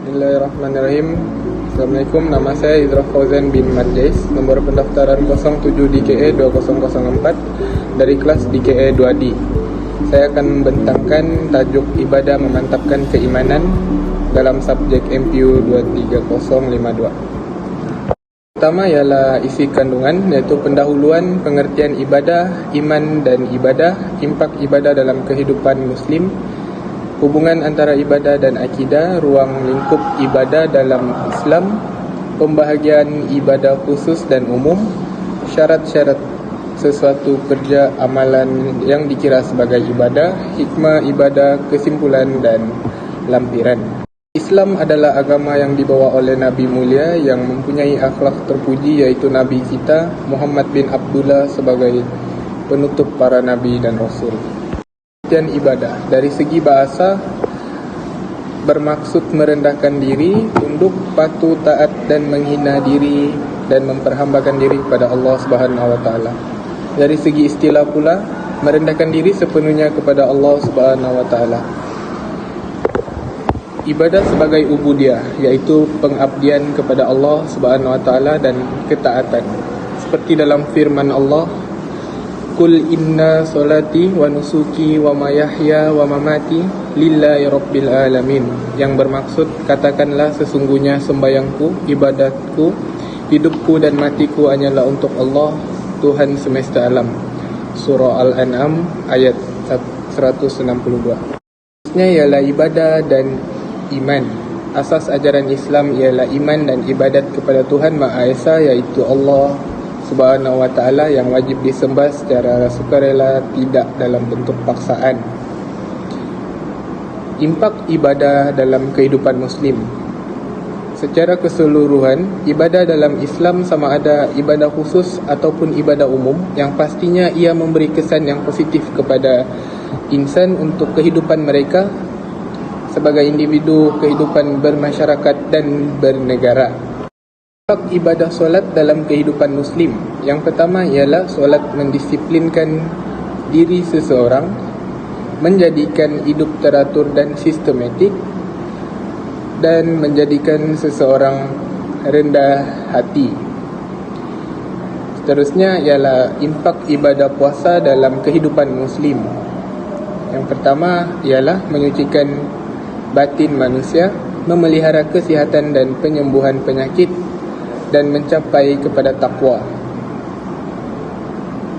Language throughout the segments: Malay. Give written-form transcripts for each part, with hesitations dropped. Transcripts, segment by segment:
Bismillahirrahmanirrahim. Assalamualaikum, nama saya Izra Fauzan bin Marjais. Nomor pendaftaran 07 DKE 2004 dari kelas DKE 2D. Saya akan membentangkan tajuk ibadah memantapkan keimanan dalam subjek MPU 23052. Pertama ialah isi kandungan, iaitu pendahuluan pengertian ibadah, iman dan ibadah, impak ibadah dalam kehidupan Muslim, hubungan antara ibadah dan akidah, ruang lingkup ibadah dalam Islam, pembahagian ibadah khusus dan umum, syarat-syarat sesuatu kerja amalan yang dikira sebagai ibadah, hikmah ibadah, kesimpulan dan lampiran. Islam adalah agama yang dibawa oleh Nabi mulia yang mempunyai akhlak terpuji, iaitu Nabi kita Muhammad bin Abdullah sebagai penutup para Nabi dan Rasul. Dan ibadah dari segi bahasa bermaksud merendahkan diri, tunduk, patuh, taat dan menghina diri dan memperhambakan diri kepada Allah Subhanahu wa taala. Dari segi istilah pula, merendahkan diri sepenuhnya kepada Allah Subhanahu wa taala. Ibadah sebagai ubudiyah, iaitu pengabdian kepada Allah Subhanahu wa taala dan ketaatan. Seperti dalam firman Allah, Qul inna solati wa nusuki wa mayahya wa mamati lillahi rabbil alamin. Yang bermaksud, katakanlah sesungguhnya sembayangku, ibadatku, hidupku dan matiku hanyalah untuk Allah, Tuhan semesta alam. Surah Al-An'am ayat 162. Seterusnya ialah ibadah dan iman. Asas ajaran Islam ialah iman dan ibadat kepada Tuhan Maha Esa, iaitu Allah Subhanahu wa ta'ala yang wajib disembah secara sukarela, tidak dalam bentuk paksaan. Impak ibadah dalam kehidupan Muslim. Secara keseluruhan, ibadah dalam Islam sama ada ibadah khusus ataupun ibadah umum, yang pastinya ia memberi kesan yang positif kepada insan untuk kehidupan mereka sebagai individu, kehidupan bermasyarakat dan bernegara. Ibadah solat dalam kehidupan Muslim. Yang pertama ialah solat mendisiplinkan diri seseorang, menjadikan hidup teratur dan sistematik, dan menjadikan seseorang rendah hati. Seterusnya ialah impak ibadah puasa dalam kehidupan Muslim. Yang pertama ialah menyucikan batin manusia, memelihara kesihatan dan penyembuhan penyakit, dan mencapai kepada takwa.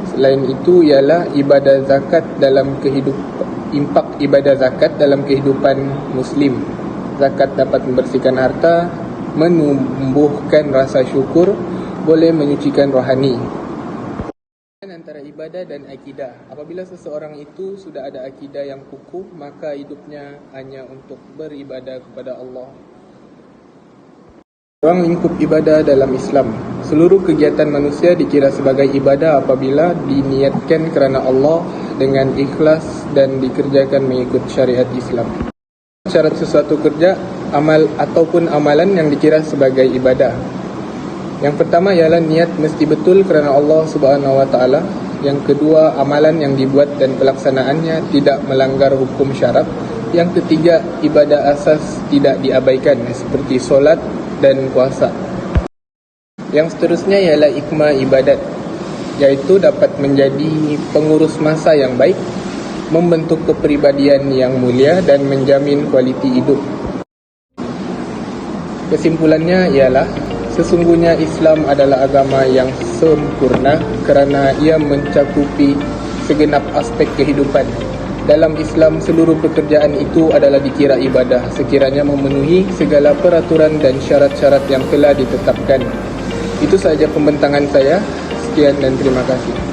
Selain itu ialah ibadah zakat dalam impak ibadah zakat dalam kehidupan Muslim. Zakat dapat membersihkan harta, menumbuhkan rasa syukur, boleh menyucikan rohani. Antara ibadah dan akidah. Apabila seseorang itu sudah ada akidah yang kukuh, maka hidupnya hanya untuk beribadah kepada Allah. Ruang lingkup ibadah dalam Islam. Seluruh kegiatan manusia dikira sebagai ibadah apabila diniatkan kerana Allah dengan ikhlas dan dikerjakan mengikut syariat Islam. Syarat sesuatu kerja, amal ataupun amalan yang dikira sebagai ibadah. Yang pertama ialah niat mesti betul kerana Allah Subhanahu wa taala. Yang kedua, amalan yang dibuat dan pelaksanaannya tidak melanggar hukum syarak. Yang ketiga, ibadah asas tidak diabaikan seperti solat dan puasa. Yang seterusnya ialah hikmah ibadat, iaitu dapat menjadi pengurus masa yang baik, membentuk kepribadian yang mulia dan menjamin kualiti hidup. Kesimpulannya ialah sesungguhnya Islam adalah agama yang sempurna kerana ia mencakupi segenap aspek kehidupan. Dalam Islam, seluruh pekerjaan itu adalah dikira ibadah sekiranya memenuhi segala peraturan dan syarat-syarat yang telah ditetapkan. Itu sahaja pembentangan saya. Sekian dan terima kasih.